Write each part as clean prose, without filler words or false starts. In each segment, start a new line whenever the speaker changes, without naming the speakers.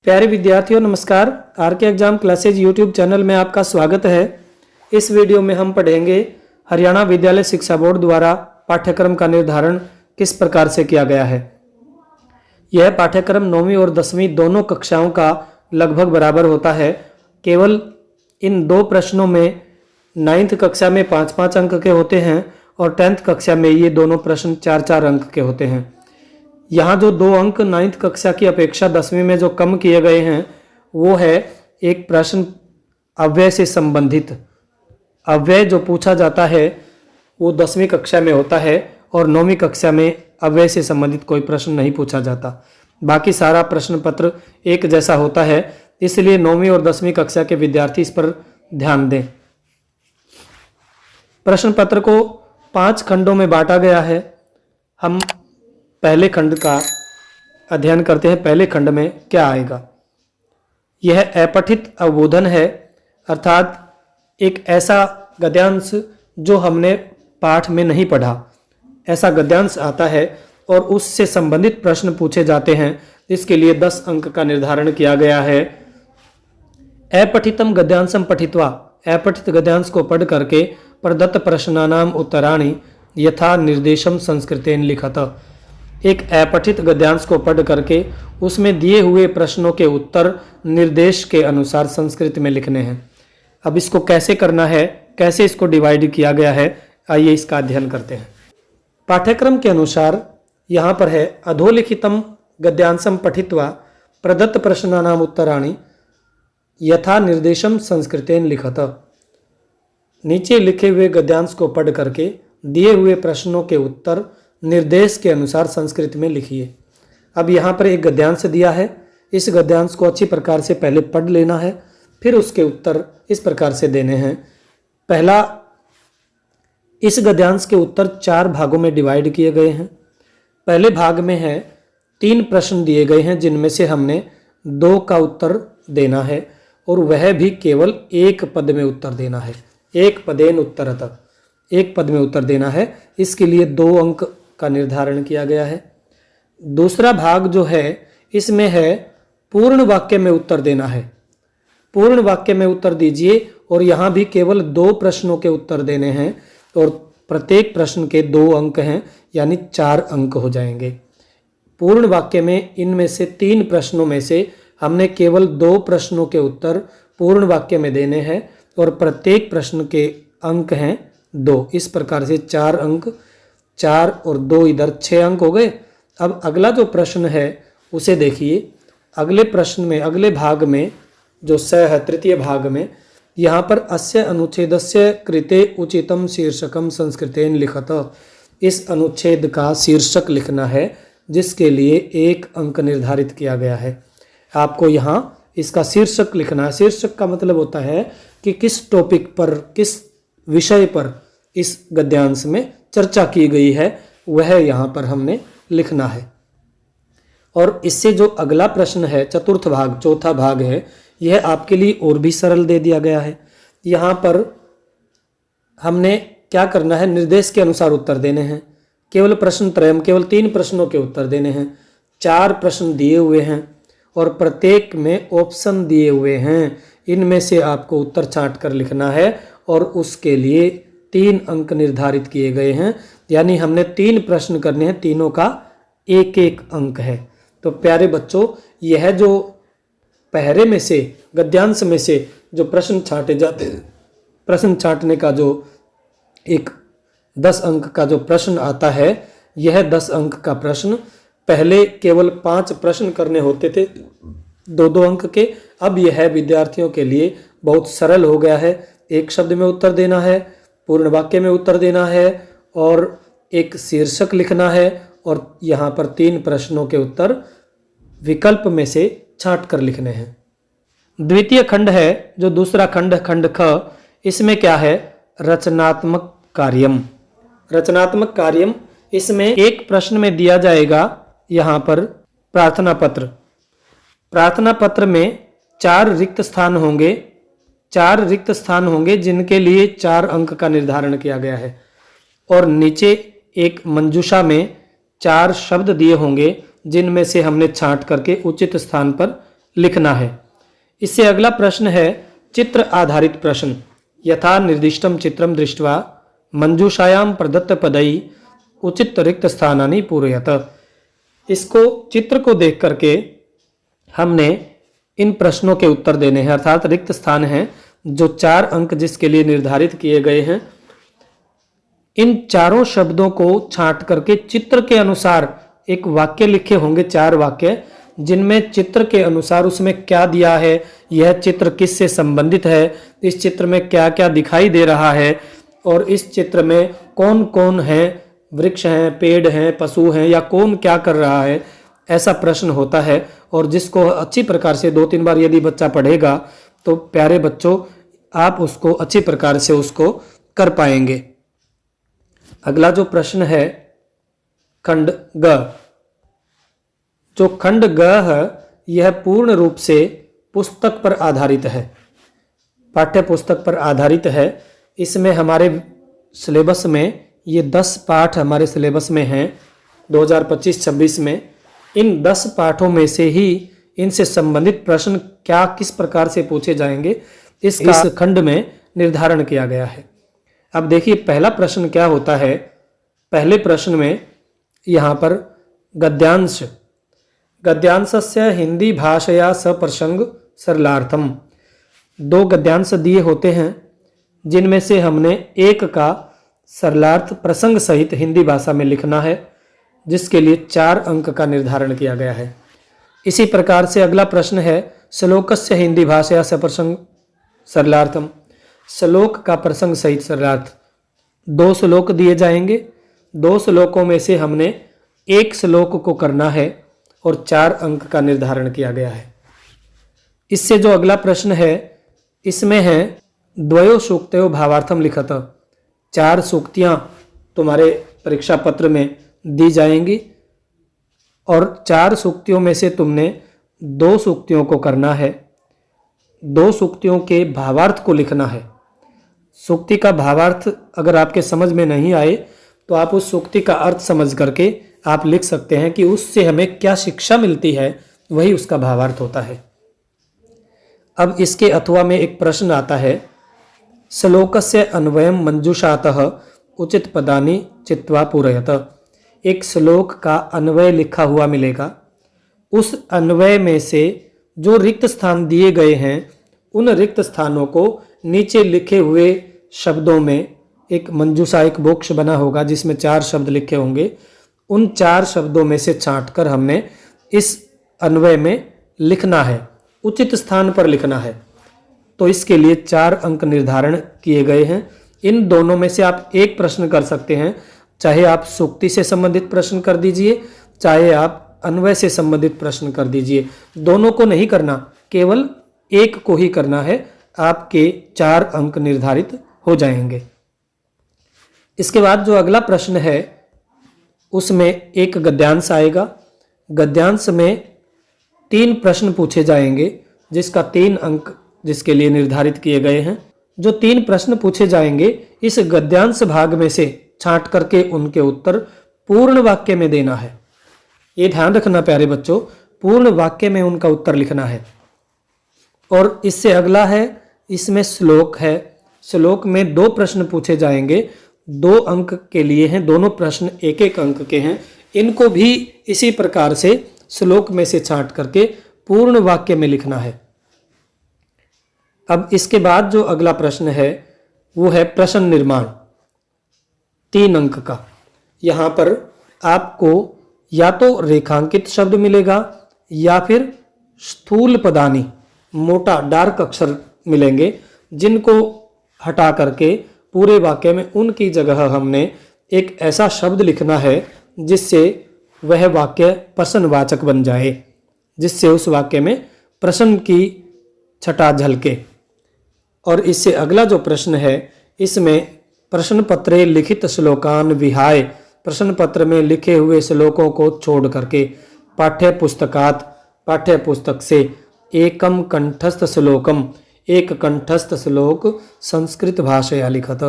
प्यारे विद्यार्थियों नमस्कार। आर के एग्जाम क्लासेज यूट्यूब चैनल में आपका स्वागत है। इस वीडियो में हम पढ़ेंगे हरियाणा विद्यालय शिक्षा बोर्ड द्वारा पाठ्यक्रम का निर्धारण किस प्रकार से किया गया है। यह पाठ्यक्रम 9वीं और 10वीं दोनों कक्षाओं का लगभग बराबर होता है। केवल इन दो प्रश्नों में 9th कक्षा में 5-5 अंक के होते हैं और 10th कक्षा में ये दोनों प्रश्न 4-4 अंक के होते हैं। यहाँ जो 2 अंक 9th कक्षा की अपेक्षा 10वीं में जो कम किए गए हैं वो है एक प्रश्न अव्यय से संबंधित। अव्यय जो पूछा जाता है वो 10वीं कक्षा में होता है और 9वीं कक्षा में अव्यय से संबंधित कोई प्रश्न नहीं पूछा जाता। बाकी सारा प्रश्न पत्र एक जैसा होता है, इसलिए 9वीं और 10वीं कक्षा के विद्यार्थी इस पर ध्यान दें। प्रश्न पत्र को 5 खंडों में बांटा गया है। हम पहले खंड का अध्ययन करते हैं। पहले खंड में क्या आएगा? यह अपठित अवबोधन है, अर्थात एक ऐसा गद्यांश जो हमने पाठ में नहीं पढ़ा, ऐसा गद्यांश आता है और उससे संबंधित प्रश्न पूछे जाते हैं। इसके लिए 10 अंक का निर्धारण किया गया है। अपठितम गद्यांशम पठित्वा, अपठित गद्यांश को पढ़ करके प्रदत्त प्रश्नानाम उत्तराणि यथा निर्देशम संस्कृतेन लिखत। एक अपठित गद्यांश को पढ़ करके उसमें दिए हुए प्रश्नों के उत्तर निर्देश के अनुसार संस्कृत में लिखने हैं। अब इसको कैसे करना है, कैसे इसको डिवाइड किया गया है, आइए इसका अध्ययन करते हैं। पाठ्यक्रम के अनुसार यहाँ पर है अधोलिखितम गद्यांशम पठित्वा प्रदत्त प्रश्नानाम उत्तराणि यथा निर्देशम संस्कृतेन लिखत। नीचे लिखे हुए गद्यांश को पढ़ करके दिए हुए प्रश्नों के उत्तर निर्देश के अनुसार संस्कृत में लिखिए। अब यहाँ पर एक गद्यांश दिया है, इस गद्यांश को अच्छी प्रकार से पहले पढ़ लेना है, फिर उसके उत्तर इस प्रकार से देने हैं। पहला, इस गद्यांश के उत्तर 4 भागों में डिवाइड किए गए हैं। पहले भाग में है 3 प्रश्न दिए गए हैं जिनमें से हमने 2 का उत्तर देना है और वह भी केवल एक पद में उत्तर देना है। एक पदेन उत्तरतः, एक पद में उत्तर देना है। इसके लिए 2 अंक का निर्धारण किया गया है। दूसरा भाग जो है इसमें है पूर्ण वाक्य में उत्तर देना है। पूर्ण वाक्य में उत्तर दीजिए और यहाँ भी केवल 2 प्रश्नों के उत्तर देने हैं और प्रत्येक प्रश्न के 2 अंक हैं, यानी 4 अंक हो जाएंगे। पूर्ण वाक्य में इनमें से 3 प्रश्नों में से हमने केवल 2 प्रश्नों के उत्तर पूर्ण वाक्य में देने हैं और प्रत्येक प्रश्न के अंक हैं 2। इस प्रकार से 4 अंक, 4 और 2 इधर 6 अंक हो गए। अब अगला जो प्रश्न है उसे देखिए। अगले प्रश्न में, अगले भाग में जो स है, तृतीय भाग में, यहाँ पर अस्य अनुच्छेदस्य कृते उचितम शीर्षकम संस्कृतेन लिखत। इस अनुच्छेद का शीर्षक लिखना है जिसके लिए 1 अंक निर्धारित किया गया है। आपको यहाँ इसका शीर्षक लिखना है। शीर्षक का मतलब होता है कि किस टॉपिक पर, किस विषय पर इस गद्यांश में चर्चा की गई है, वह यहाँ पर हमने लिखना है। और इससे जो अगला प्रश्न है, चतुर्थ भाग, चौथा भाग है, यह आपके लिए और भी सरल दे दिया गया है। यहाँ पर हमने क्या करना है, निर्देश के अनुसार उत्तर देने हैं। केवल प्रश्न त्रयम, केवल 3 प्रश्नों के उत्तर देने हैं। 4 प्रश्न दिए हुए हैं और प्रत्येक में ऑप्शन दिए हुए हैं। इनमें से आपको उत्तर छांट कर लिखना है और उसके लिए 3 अंक निर्धारित किए गए हैं, यानी हमने 3 प्रश्न करने हैं, तीनों का 1-1 अंक है। तो प्यारे बच्चों, यह जो पहरे में से, गद्यांश में से जो प्रश्न छांटे जाते हैं, प्रश्न छांटने का जो एक 10 अंक का जो प्रश्न आता है, यह 10 अंक का प्रश्न, पहले केवल 5 प्रश्न करने होते थे 2-2 अंक के। अब यह विद्यार्थियों के लिए बहुत सरल हो गया है। एक शब्द में उत्तर देना है, पूर्ण वाक्य में उत्तर देना है और एक शीर्षक लिखना है और यहाँ पर 3 प्रश्नों के उत्तर विकल्प में से छांट कर लिखने हैं। द्वितीय खंड है जो दूसरा खंड, खंड ख, इसमें क्या है, रचनात्मक कार्यम। रचनात्मक कार्यम, इसमें एक प्रश्न में दिया जाएगा यहाँ पर प्रार्थना पत्र। प्रार्थना पत्र में 4 रिक्त स्थान होंगे, 4 रिक्त स्थान होंगे जिनके लिए 4 अंक का निर्धारण किया गया है। और नीचे एक मंजूषा में 4 शब्द दिए होंगे जिनमें से हमने छांट करके उचित स्थान पर लिखना है। इससे अगला प्रश्न है चित्र आधारित प्रश्न। यथा निर्दिष्टम चित्रम दृष्ट्वा मंजूषायाम प्रदत्त पदई उचित रिक्त स्थानानि पूरयत। इसको चित्र को देख करके हमने इन प्रश्नों के उत्तर देने हैं, अर्थात रिक्त स्थान हैं जो 4 अंक जिसके लिए निर्धारित किए गए हैं। इन चारों शब्दों को छांट करके चित्र के अनुसार एक वाक्य लिखे होंगे, 4 वाक्य, जिनमें चित्र के अनुसार उसमें क्या दिया है, यह चित्र किस से संबंधित है, इस चित्र में क्या क्या दिखाई दे रहा है और इस चित्र में कौन कौन है, वृक्ष हैं, पेड़ हैं, पशु हैं या कौन क्या कर रहा है, ऐसा प्रश्न होता है। और जिसको अच्छी प्रकार से 2-3 बार यदि बच्चा पढ़ेगा तो प्यारे बच्चों आप उसको अच्छी प्रकार से उसको कर पाएंगे। अगला जो प्रश्न है खंड ग। जो खंड ग है यह पूर्ण रूप से पुस्तक पर आधारित है, पाठ्य पुस्तक पर आधारित है। इसमें हमारे सिलेबस में ये 10 पाठ हमारे सिलेबस में हैं 2025-26 में। इन 10 पाठों में से ही इनसे संबंधित प्रश्न क्या किस प्रकार से पूछे जाएंगे इसका इस खंड में निर्धारण किया गया है। अब देखिए पहला प्रश्न क्या होता है। पहले प्रश्न में यहाँ पर गद्यांश, गद्यांशस्य हिंदी भाषया सप्रसंग सरलार्थम, 2 गद्यांश दिए होते हैं जिनमें से हमने एक का सरलार्थ प्रसंग सहित हिंदी भाषा में लिखना है, जिसके लिए 4 अंक का निर्धारण किया गया है। इसी प्रकार से अगला प्रश्न है श्लोकस्य हिंदी भाषया सप्रसंग सरलार्थम, श्लोक का प्रसंग सहित सरलार्थ। 2 श्लोक दिए जाएंगे, 2 श्लोकों में से हमने एक श्लोक को करना है और 4 अंक का निर्धारण किया गया है। इससे जो अगला प्रश्न है इसमें है द्वयो सूक्तयो भावार्थम लिखत। 4 सूक्तियां तुम्हारे परीक्षा पत्र में दी जाएंगी और 4 सूक्तियों में से तुमने 2 सूक्तियों को करना है, 2 सूक्तियों के भावार्थ को लिखना है। सूक्ति का भावार्थ अगर आपके समझ में नहीं आए तो आप उस सूक्ति का अर्थ समझ करके आप लिख सकते हैं कि उससे हमें क्या शिक्षा मिलती है, वही उसका भावार्थ होता है। अब इसके अथवा में एक प्रश्न आता है श्लोकस्य अन्वयम मंजूषातः उचित पदानि चित्वा पूरयत। एक श्लोक का अन्वय लिखा हुआ मिलेगा, उस अन्वय में से जो रिक्त स्थान दिए गए हैं उन रिक्त स्थानों को नीचे लिखे हुए शब्दों में एक मंजूषा, एक बॉक्स बना होगा जिसमें 4 शब्द लिखे होंगे। उन 4 शब्दों में से छांटकर हमने इस अन्वय में लिखना है, उचित स्थान पर लिखना है। तो इसके लिए 4 अंक निर्धारण किए गए हैं। इन दोनों में से आप एक प्रश्न कर सकते हैं, चाहे आप सूक्ति से संबंधित प्रश्न कर दीजिए, चाहे आप अन्वय से संबंधित प्रश्न कर दीजिए। दोनों को नहीं करना, केवल एक को ही करना है, आपके 4 अंक निर्धारित हो जाएंगे। इसके बाद जो अगला प्रश्न है उसमें एक गद्यांश आएगा। गद्यांश में 3 प्रश्न पूछे जाएंगे जिसका 3 अंक जिसके लिए निर्धारित किए गए हैं। जो 3 प्रश्न पूछे जाएंगे इस गद्यांश भाग में से छांट करके उनके उत्तर पूर्ण वाक्य में देना है। ये ध्यान रखना प्यारे बच्चों, पूर्ण वाक्य में उनका उत्तर लिखना है। और इससे अगला है, इसमें श्लोक है। श्लोक में 2 प्रश्न पूछे जाएंगे, 2 अंक के लिए हैं, दोनों प्रश्न 1-1 अंक के हैं। इनको भी इसी प्रकार से श्लोक में से छांट करके पूर्ण वाक्य में लिखना है। अब इसके बाद जो अगला प्रश्न है वो है प्रश्न निर्माण, 3 अंक का। यहाँ पर आपको या तो रेखांकित शब्द मिलेगा या फिर स्थूल पदानी, मोटा डार्क अक्षर मिलेंगे, जिनको हटा करके पूरे वाक्य में उनकी जगह हमने एक ऐसा शब्द लिखना है जिससे वह वाक्य प्रश्नवाचक बन जाए, जिससे उस वाक्य में प्रश्न की छटा झलके। और इससे अगला जो प्रश्न है इसमें प्रश्न पत्रे लिखित श्लोकान विहाय, प्रश्न पत्र में लिखे हुए श्लोकों को छोड़ करके पाठ्य पुस्तकात, पाठ्य पुस्तक से एकम कंठस्थ श्लोकम, एक कंठस्थ श्लोक संस्कृत भाषया लिखत,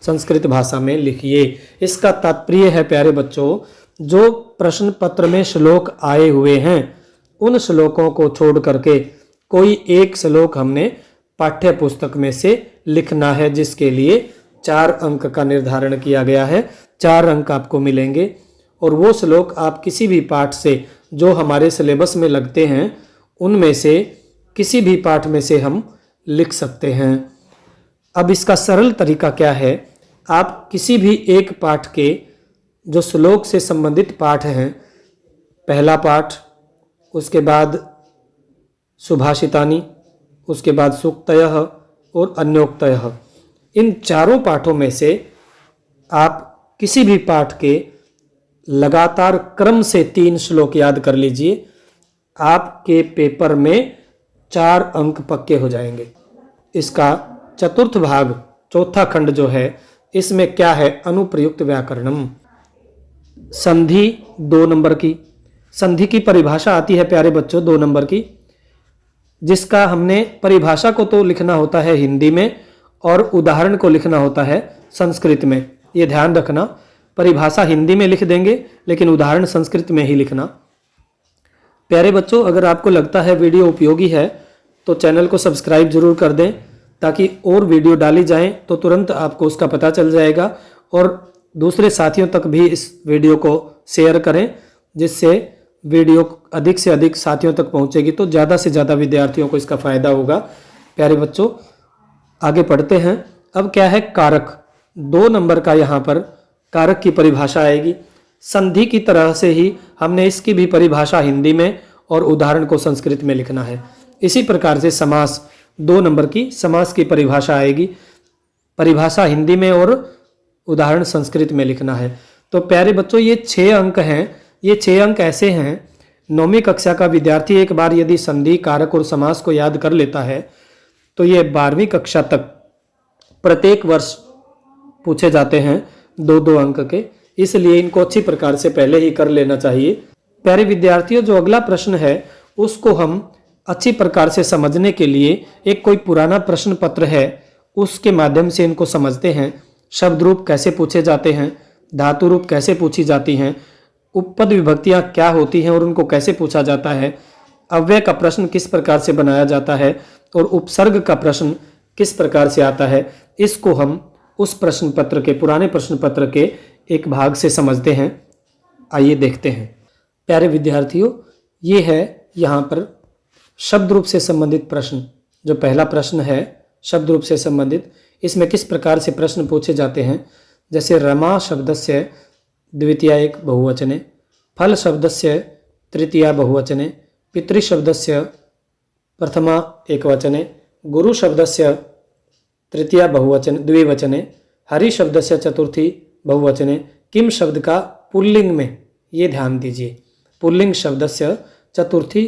संस्कृत भाषा में लिखिए। इसका तात्पर्य है प्यारे बच्चों, जो प्रश्न पत्र में श्लोक आए हुए हैं उन श्लोकों को छोड़ करके कोई एक श्लोक हमने पाठ्य पुस्तक में से लिखना है, जिसके लिए 4 अंक का निर्धारण किया गया है। 4 अंक आपको मिलेंगे और वो श्लोक आप किसी भी पाठ से जो हमारे सिलेबस में लगते हैं उनमें से किसी भी पाठ में से हम लिख सकते हैं। अब इसका सरल तरीका क्या है, आप किसी भी एक पाठ के जो श्लोक से संबंधित पाठ हैं, पहला पाठ, उसके बाद सुभाषितानि, उसके बाद सूक्तयः और अन्योक्तयः, इन चारों पाठों में से आप किसी भी पाठ के लगातार क्रम से 3 श्लोक याद कर लीजिए, आपके पेपर में 4 अंक पक्के हो जाएंगे। इसका चतुर्थ भाग, चौथा खंड जो है, इसमें क्या है, अनुप्रयुक्त व्याकरणम, संधि 2 नंबर की। संधि की परिभाषा आती है प्यारे बच्चों 2 नंबर की, जिसका हमने परिभाषा को तो लिखना होता है हिंदी में और उदाहरण को लिखना होता है संस्कृत में। ये ध्यान रखना, परिभाषा हिंदी में लिख देंगे लेकिन उदाहरण संस्कृत में ही लिखना। प्यारे बच्चों, अगर आपको लगता है वीडियो उपयोगी है तो चैनल को सब्सक्राइब जरूर कर दें, ताकि और वीडियो डाली जाएं तो तुरंत आपको उसका पता चल जाएगा, और दूसरे साथियों तक भी इस वीडियो को शेयर करें, जिससे वीडियो अधिक से अधिक साथियों तक पहुंचेगी तो ज़्यादा से ज़्यादा विद्यार्थियों को इसका फ़ायदा होगा। प्यारे बच्चों, आगे पढ़ते हैं। अब क्या है, कारक 2 नंबर का, यहाँ पर कारक की परिभाषा आएगी। संधि की तरह से ही हमने इसकी भी परिभाषा हिंदी में और उदाहरण को संस्कृत में लिखना है। इसी प्रकार से समास 2 नंबर की, समास की परिभाषा आएगी, परिभाषा हिंदी में और उदाहरण संस्कृत में लिखना है। तो प्यारे बच्चों, ये 6 अंक हैं। ये 6 अंक ऐसे हैं, 9वीं कक्षा का विद्यार्थी एक बार यदि संधि, कारक और समास को याद कर लेता है तो ये 12वीं कक्षा तक प्रत्येक वर्ष पूछे जाते हैं 2-2 अंक के, इसलिए इनको अच्छी प्रकार से पहले ही कर लेना चाहिए। प्यारे विद्यार्थियों, जो अगला प्रश्न है उसको हम अच्छी प्रकार से समझने के लिए एक कोई पुराना प्रश्न पत्र है उसके माध्यम से इनको समझते हैं। शब्द रूप कैसे पूछे जाते हैं, धातु रूप कैसे पूछी जाती हैं, उपपद विभक्तियां क्या होती हैं और उनको कैसे पूछा जाता है, अव्यय का प्रश्न किस प्रकार से बनाया जाता है और उपसर्ग का प्रश्न किस प्रकार से आता है, इसको हम उस प्रश्न पत्र के, पुराने प्रश्न पत्र के एक भाग से समझते हैं। आइए देखते हैं। प्यारे विद्यार्थियों, ये है यहाँ पर शब्द रूप से संबंधित प्रश्न। जो पहला प्रश्न है शब्द रूप से संबंधित, इसमें किस प्रकार से प्रश्न पूछे जाते हैं। जैसे रमा शब्दस्य द्वितीया एक बहुवचने, फल शब्दस्य तृतीया बहुवचने, पितृ शब्दस्य प्रथमा एकवचने, गुरु शब्दस्य तृतीया बहुवचन द्विवचने, हरि शब्दस्य चतुर्थी बहुवचने, किम शब्द का पुल्लिंग में, ये ध्यान दीजिए, पुल्लिंग शब्दस्य चतुर्थी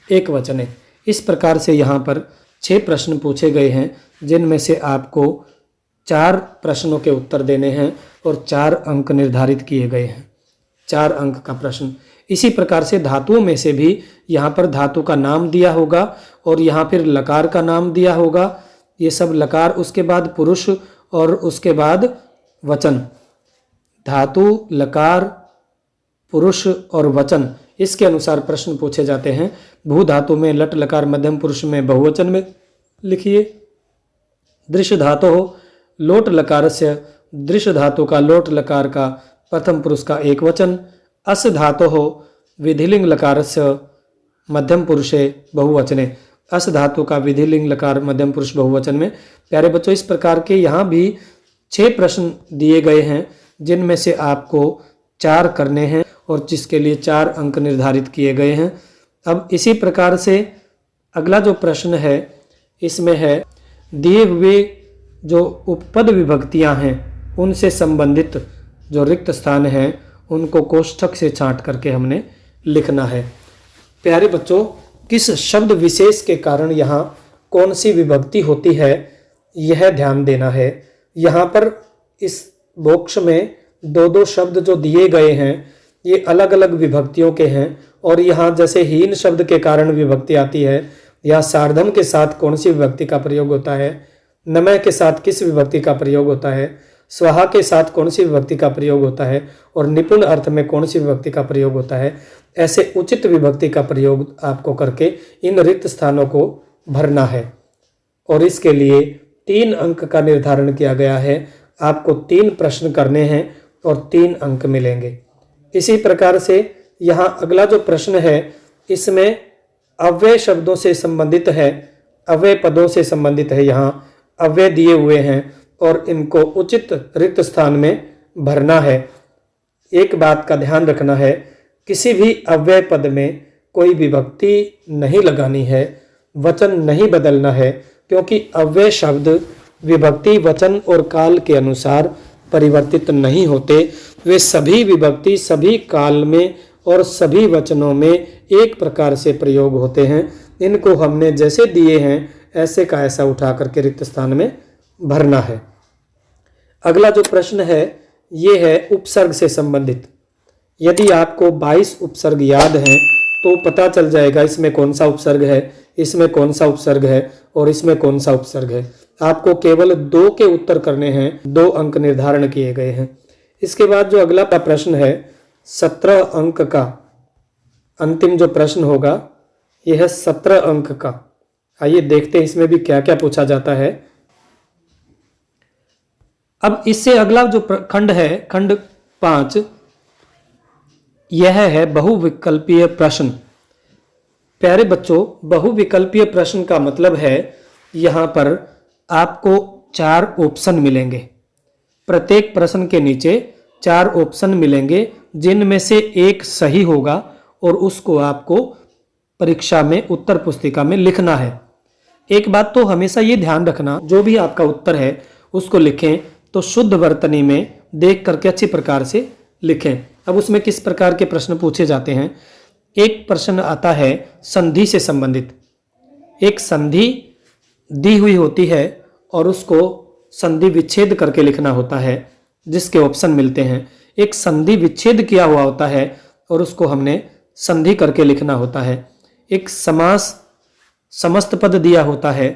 एक वचने। इस प्रकार से यहाँ पर 6 प्रश्न पूछे गए हैं, जिनमें से आपको 4 प्रश्नों के उत्तर देने हैं और 4 अंक निर्धारित किए गए हैं। 4 अंक का प्रश्न। इसी प्रकार से धातुओं में से भी यहाँ पर धातु का नाम दिया होगा और यहाँ फिर लकार का नाम दिया होगा। ये सब लकार, उसके बाद पुरुष और उसके बाद वचन। धातु, लकार, पुरुष और वचन, इसके अनुसार प्रश्न पूछे जाते हैं। भू धातु में लट लकार मध्यम पुरुष में बहुवचन में लिखिए। दृश्य धातु हो लोट लकार से, दृश्य धातु का लोट लकार का प्रथम पुरुष का एक वचन। अस धातु हो विधिलिंग लकार से मध्यम पुरुषे बहुवचने, अस धातु का विधिलिंग लकार मध्यम पुरुष बहुवचन में। प्यारे बच्चों, इस प्रकार के यहाँ भी 6 प्रश्न दिए गए हैं, जिनमें से आपको 4 करने हैं और जिसके लिए 4 अंक निर्धारित किए गए हैं। अब इसी प्रकार से अगला जो प्रश्न है, इसमें है दिए हुए जो उपपद विभक्तियां हैं उनसे संबंधित जो रिक्त स्थान हैं उनको कोष्ठक से छांट करके हमने लिखना है। प्यारे बच्चों, किस शब्द विशेष के कारण यहाँ कौन सी विभक्ति होती है, यह ध्यान देना है। यहाँ पर इस बॉक्स में 2-2 शब्द जो दिए गए हैं ये अलग अलग विभक्तियों के हैं, और यहाँ जैसे हीन शब्द के कारण विभक्ति आती है, या सार्धम के साथ कौन सी विभक्ति का प्रयोग होता है, नमय के साथ किस विभक्ति का प्रयोग होता है, स्वाहा के साथ कौन सी विभक्ति का प्रयोग होता है और निपुण अर्थ में कौन सी विभक्ति का प्रयोग होता है, ऐसे उचित विभक्ति का प्रयोग आपको करके इन रिक्त स्थानों को भरना है। और इसके लिए 3 अंक का निर्धारण किया गया है। आपको 3 प्रश्न करने हैं और 3 अंक मिलेंगे। इसी प्रकार से यहाँ अगला जो प्रश्न है इसमें अव्यय शब्दों से संबंधित है, अव्यय पदों से संबंधित है। यहाँ अव्यय दिए हुए हैं और इनको उचित रिक्त स्थान में भरना है। एक बात का ध्यान रखना है, किसी भी अव्यय पद में कोई विभक्ति नहीं लगानी है, वचन नहीं बदलना है, क्योंकि अव्यय शब्द विभक्ति, वचन और काल के अनुसार परिवर्तित नहीं होते। वे सभी विभक्ति सभी काल में और सभी वचनों में एक प्रकार से प्रयोग होते हैं। इनको हमने जैसे दिए हैं ऐसे का ऐसा उठा करके रिक्त स्थान में भरना है। अगला जो प्रश्न है ये है उपसर्ग से संबंधित। यदि आपको 22 उपसर्ग याद हैं तो पता चल जाएगा इसमें कौन सा उपसर्ग है, इसमें कौन सा उपसर्ग है और इसमें कौन सा उपसर्ग है। आपको केवल 2 के उत्तर करने हैं, 2 अंक निर्धारण किए गए हैं। इसके बाद जो अगला प्रश्न है 17 अंक का अंतिम जो प्रश्न होगा यह है 17 अंक का। आइए देखते हैं इसमें भी क्या क्या पूछा जाता है। अब इससे अगला जो खंड है, खंड 5, यह है बहुविकल्पीय प्रश्न। प्यारे बच्चों, बहुविकल्पीय प्रश्न का मतलब है यहाँ पर आपको 4 ऑप्शन मिलेंगे। प्रत्येक प्रश्न के नीचे 4 ऑप्शन मिलेंगे जिनमें से एक सही होगा और उसको आपको परीक्षा में उत्तर पुस्तिका में लिखना है। एक बात तो हमेशा ये ध्यान रखना, जो भी आपका उत्तर है उसको लिखें तो शुद्ध वर्तनी में देख करके अच्छी प्रकार से लिखें। अब उसमें किस प्रकार के प्रश्न पूछे जाते हैं। एक प्रश्न आता है संधि से संबंधित। एक संधि दी हुई होती है और उसको संधि विच्छेद करके लिखना होता है, जिसके ऑप्शन मिलते हैं। एक संधि विच्छेद किया हुआ होता है और उसको हमने संधि करके लिखना होता है। एक समास समस्त पद दिया होता है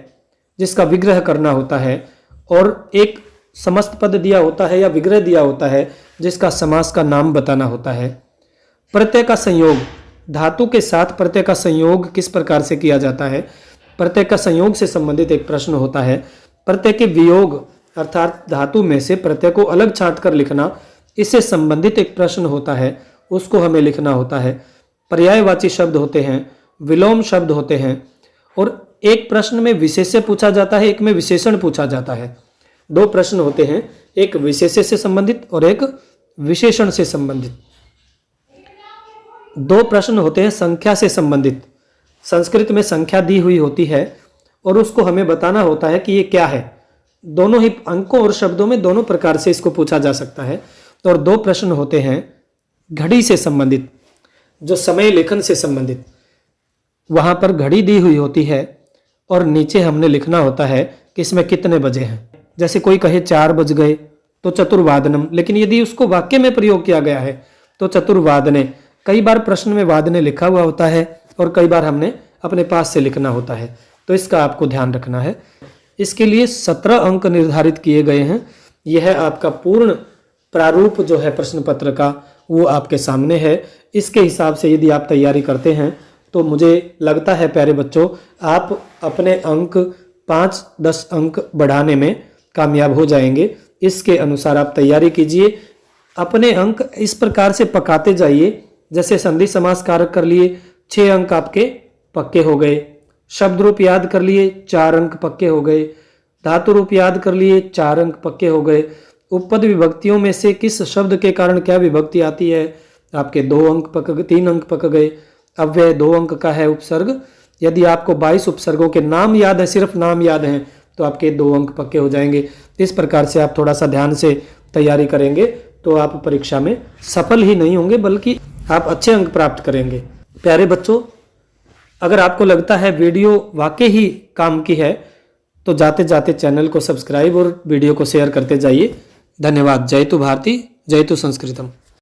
जिसका विग्रह करना होता है, और एक समस्त पद दिया होता है या विग्रह दिया होता है जिसका समास का नाम बताना होता है। प्रत्यय का संयोग, धातु के साथ प्रत्यय का संयोग किस प्रकार से किया जाता है, प्रत्यय का संयोग से संबंधित एक प्रश्न होता है। प्रत्यय के वियोग अर्थात धातु में से प्रत्यय को अलग छांट कर लिखना, इससे संबंधित एक प्रश्न होता है, उसको हमें लिखना होता है। पर्यायवाची शब्द होते हैं, विलोम शब्द होते हैं, और एक प्रश्न में विशेष्य पूछा जाता है, एक में विशेषण पूछा जाता है। 2 प्रश्न होते हैं, एक विशेष्य से संबंधित और एक विशेषण से संबंधित। 2 प्रश्न होते हैं संख्या से संबंधित। संस्कृत में संख्या दी हुई होती है और उसको हमें बताना होता है कि ये क्या है। दोनों ही अंकों और शब्दों में दोनों प्रकार से इसको पूछा जा सकता है। तो और 2 प्रश्न होते हैं घड़ी से संबंधित, जो समय लेखन से संबंधित। वहां पर घड़ी दी हुई होती है और नीचे हमने लिखना होता है कि इसमें कितने बजे हैं। जैसे कोई कहे 4 बज गए तो चतुर्वादनम, लेकिन यदि उसको वाक्य में प्रयोग किया गया है तो चतुर्वादने। कई बार प्रश्न में वादने लिखा हुआ होता है और कई बार हमने अपने पास से लिखना होता है, तो इसका आपको ध्यान रखना है। इसके लिए 17 अंक निर्धारित किए गए हैं। यह आपका पूर्ण प्रारूप जो है प्रश्न पत्र का वो आपके सामने है। इसके हिसाब से यदि आप तैयारी करते हैं तो मुझे लगता है प्यारे बच्चों आप अपने अंक 5-10 अंक बढ़ाने में कामयाब हो जाएंगे। इसके अनुसार आप तैयारी कीजिए। अपने अंक इस प्रकार से पकाते जाइए, जैसे संधि समास कारक कर लिए 6 अंक आपके पक्के हो गए, शब्द रूप याद कर लिए 4 अंक पक्के हो गए, धातु रूप याद कर लिए 4 अंक पक्के हो गए। उपपद विभक्तियों में से किस शब्द के कारण क्या विभक्ति आती है, आपके 2 अंक पक गए, 3 अंक पक गए। अव्यय 2 अंक का है उपसर्ग। यदि आपको 22 उपसर्गों के नाम याद है, सिर्फ नाम याद हैं, तो आपके 2 अंक पक्के हो जाएंगे। इस प्रकार से आप थोड़ा सा ध्यान से तैयारी करेंगे तो आप परीक्षा में सफल ही नहीं होंगे बल्कि आप अच्छे अंक प्राप्त करेंगे। प्यारे बच्चों, अगर आपको लगता है वीडियो वाकई ही काम की है तो जाते जाते चैनल को सब्सक्राइब और वीडियो को शेयर करते जाइए। धन्यवाद। जय तु भारती, जय तु संस्कृतम।